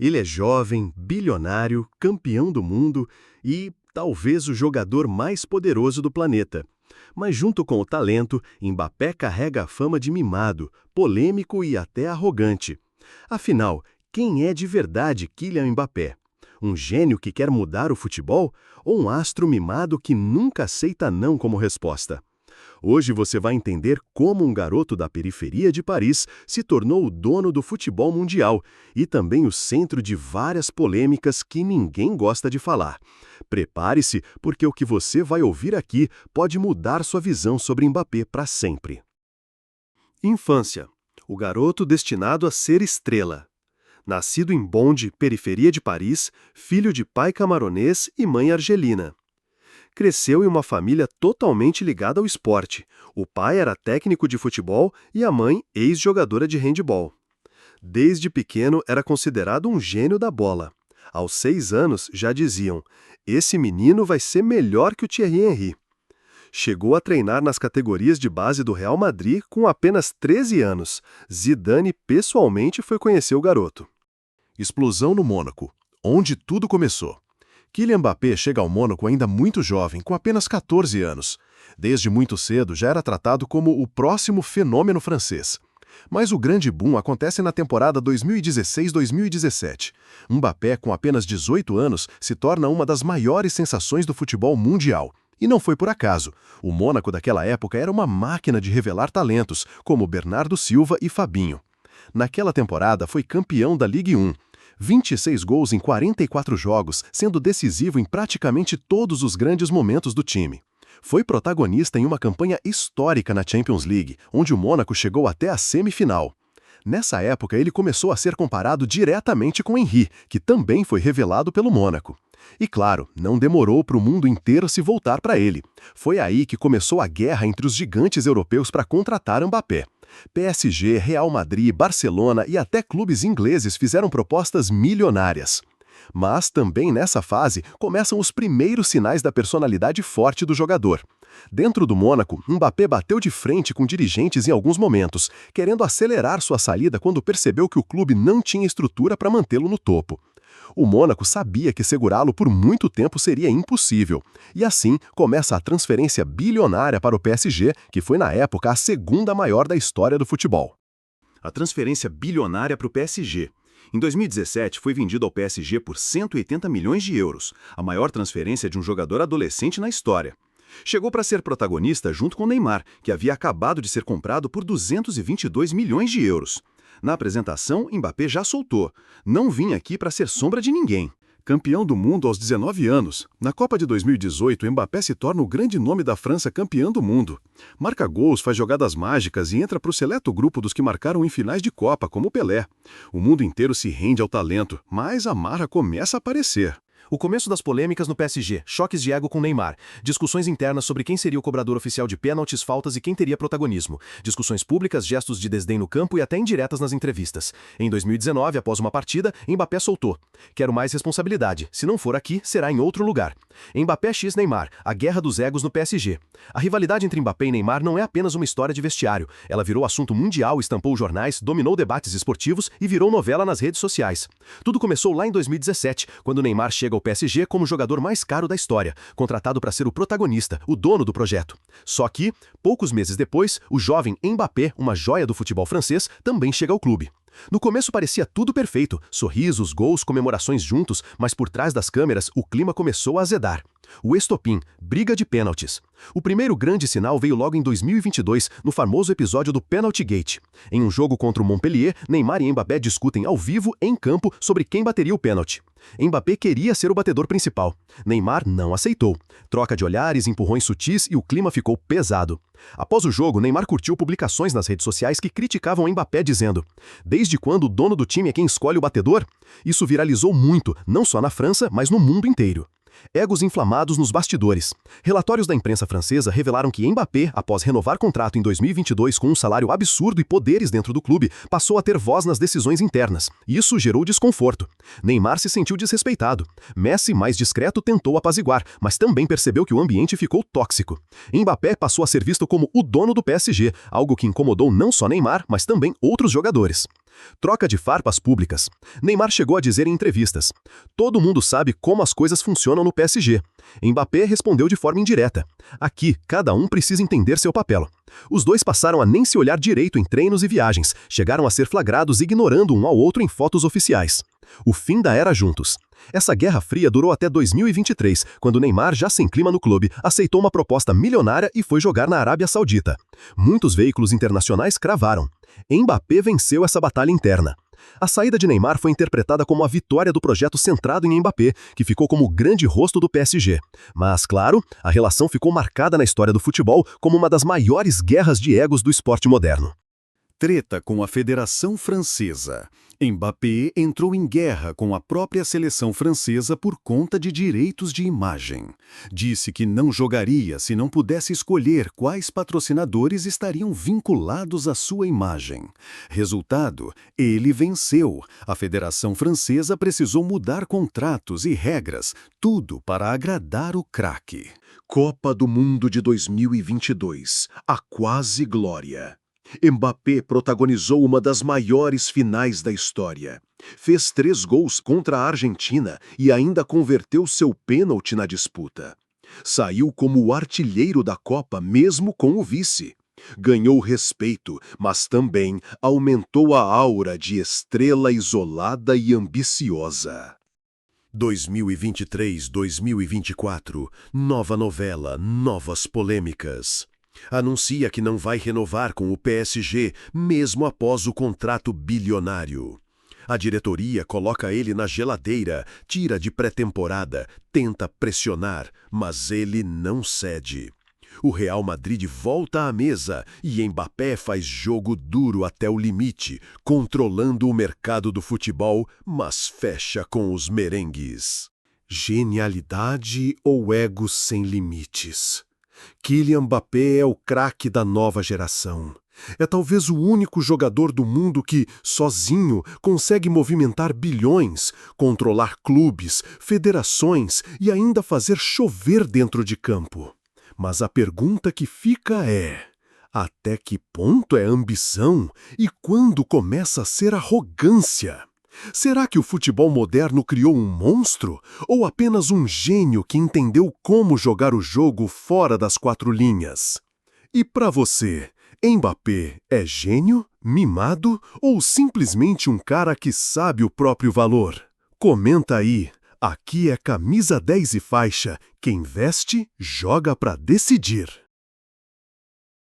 Ele é jovem, bilionário, campeão do mundo e talvez o jogador mais poderoso do planeta. Mas junto com o talento, Mbappé carrega a fama de mimado, polêmico e até arrogante. Afinal, quem é de verdade Kylian Mbappé? Um gênio que quer mudar o futebol ou um astro mimado que nunca aceita não como resposta? Hoje você vai entender como um garoto da periferia de Paris se tornou o dono do futebol mundial e também o centro de várias polêmicas que ninguém gosta de falar. Prepare-se, porque o que você vai ouvir aqui pode mudar sua visão sobre Mbappé para sempre. Infância. O garoto destinado a ser estrela. Nascido em Bondy, periferia de Paris, filho de pai camaronês e mãe argelina. Cresceu em uma família totalmente ligada ao esporte. O pai era técnico de futebol e a mãe ex-jogadora de handebol. Desde pequeno era considerado um gênio da bola. Aos 6 anos já diziam, esse menino vai ser melhor que o Thierry Henry. Chegou a treinar nas categorias de base do Real Madrid com apenas 13 anos. Zidane pessoalmente foi conhecer o garoto. Explosão no Mônaco, onde tudo começou. Kylian Mbappé chega ao Mônaco ainda muito jovem, com apenas 14 anos. Desde muito cedo já era tratado como o próximo fenômeno francês. Mas o grande boom acontece na temporada 2016-2017. Mbappé, com apenas 18 anos, se torna uma das maiores sensações do futebol mundial. E não foi por acaso. O Mônaco daquela época era uma máquina de revelar talentos, como Bernardo Silva e Fabinho. Naquela temporada foi campeão da Ligue 1. 26 gols em 44 jogos, sendo decisivo em praticamente todos os grandes momentos do time. Foi protagonista em uma campanha histórica na Champions League, onde o Mônaco chegou até a semifinal. Nessa época, ele começou a ser comparado diretamente com Henry, que também foi revelado pelo Mônaco. E claro, não demorou para o mundo inteiro se voltar para ele. Foi aí que começou a guerra entre os gigantes europeus para contratar Mbappé. PSG, Real Madrid, Barcelona e até clubes ingleses fizeram propostas milionárias. Mas também nessa fase começam os primeiros sinais da personalidade forte do jogador. Dentro do Mônaco, Mbappé bateu de frente com dirigentes em alguns momentos, querendo acelerar sua saída quando percebeu que o clube não tinha estrutura para mantê-lo no topo. O Mônaco sabia que segurá-lo por muito tempo seria impossível, e assim começa a transferência bilionária para o PSG, que foi na época a segunda maior da história do futebol. A transferência bilionária para o PSG. Em 2017 foi vendido ao PSG por 180 milhões de euros, a maior transferência de um jogador adolescente na história. Chegou para ser protagonista junto com Neymar, que havia acabado de ser comprado por 222 milhões de euros. Na apresentação, Mbappé já soltou. Não vim aqui para ser sombra de ninguém. Campeão do mundo aos 19 anos. Na Copa de 2018, Mbappé se torna o grande nome da França campeã do mundo. Marca gols, faz jogadas mágicas e entra para o seleto grupo dos que marcaram em finais de Copa, como Pelé. O mundo inteiro se rende ao talento, mas a marra começa a aparecer. O começo das polêmicas no PSG, choques de ego com Neymar, discussões internas sobre quem seria o cobrador oficial de pênaltis, faltas e quem teria protagonismo, discussões públicas, gestos de desdém no campo e até indiretas nas entrevistas. Em 2019, após uma partida, Mbappé soltou: "Quero mais responsabilidade. Se não for aqui, será em outro lugar." Mbappé x Neymar, a guerra dos egos no PSG. A rivalidade entre Mbappé e Neymar não é apenas uma história de vestiário. Ela virou assunto mundial, estampou jornais, dominou debates esportivos e virou novela nas redes sociais. Tudo começou lá em 2017, quando Neymar chega ao PSG como o jogador mais caro da história, contratado para ser o protagonista, o dono do projeto. Só que, poucos meses depois, o jovem Mbappé, uma joia do futebol francês, também chega ao clube. No começo parecia tudo perfeito, sorrisos, gols, comemorações juntos, mas por trás das câmeras o clima começou a azedar. O estopim, briga de pênaltis. O primeiro grande sinal veio logo em 2022, no famoso episódio do Penalty Gate. Em um jogo contra o Montpellier, Neymar e Mbappé discutem ao vivo, em campo, sobre quem bateria o pênalti. Mbappé queria ser o batedor principal. Neymar não aceitou. Troca de olhares, empurrões sutis e o clima ficou pesado. Após o jogo, Neymar curtiu publicações nas redes sociais que criticavam Mbappé dizendo: "Desde quando o dono do time é quem escolhe o batedor?" Isso viralizou muito, não só na França, mas no mundo inteiro. Egos inflamados nos bastidores. Relatórios da imprensa francesa revelaram que Mbappé, após renovar contrato em 2022 com um salário absurdo e poderes dentro do clube, passou a ter voz nas decisões internas. Isso gerou desconforto. Neymar se sentiu desrespeitado. Messi, mais discreto, tentou apaziguar, mas também percebeu que o ambiente ficou tóxico. Mbappé passou a ser visto como o dono do PSG, algo que incomodou não só Neymar, mas também outros jogadores. Troca de farpas públicas. Neymar chegou a dizer em entrevistas: "Todo mundo sabe como as coisas funcionam no PSG." Mbappé respondeu de forma indireta: "Aqui, cada um precisa entender seu papel." Os dois passaram a nem se olhar direito em treinos e viagens, chegaram a ser flagrados ignorando um ao outro em fotos oficiais. O fim da era juntos. Essa guerra fria durou até 2023, quando Neymar, já sem clima no clube, aceitou uma proposta milionária e foi jogar na Arábia Saudita. Muitos veículos internacionais cravaram: Mbappé venceu essa batalha interna. A saída de Neymar foi interpretada como a vitória do projeto centrado em Mbappé, que ficou como o grande rosto do PSG. Mas, claro, a relação ficou marcada na história do futebol como uma das maiores guerras de egos do esporte moderno. Treta com a Federação Francesa. Mbappé entrou em guerra com a própria seleção francesa por conta de direitos de imagem. Disse que não jogaria se não pudesse escolher quais patrocinadores estariam vinculados à sua imagem. Resultado, ele venceu. A Federação Francesa precisou mudar contratos e regras, tudo para agradar o craque. Copa do Mundo de 2022. A quase glória. Mbappé protagonizou uma das maiores finais da história. Fez 3 gols contra a Argentina e ainda converteu seu pênalti na disputa. Saiu como o artilheiro da Copa mesmo com o vice. Ganhou respeito, mas também aumentou a aura de estrela isolada e ambiciosa. 2023-2024, nova novela, novas polêmicas. Anuncia que não vai renovar com o PSG, mesmo após o contrato bilionário. A diretoria coloca ele na geladeira, tira de pré-temporada, tenta pressionar, mas ele não cede. O Real Madrid volta à mesa e Mbappé faz jogo duro até o limite, controlando o mercado do futebol, mas fecha com os merengues. Genialidade ou ego sem limites? Kylian Mbappé é o craque da nova geração. É talvez o único jogador do mundo que, sozinho, consegue movimentar bilhões, controlar clubes, federações e ainda fazer chover dentro de campo. Mas a pergunta que fica é: até que ponto é ambição e quando começa a ser arrogância? Será que o futebol moderno criou um monstro ou apenas um gênio que entendeu como jogar o jogo fora das 4 linhas? E para você, Mbappé é gênio, mimado ou simplesmente um cara que sabe o próprio valor? Comenta aí. Aqui é camisa 10 e faixa. Quem veste, joga para decidir.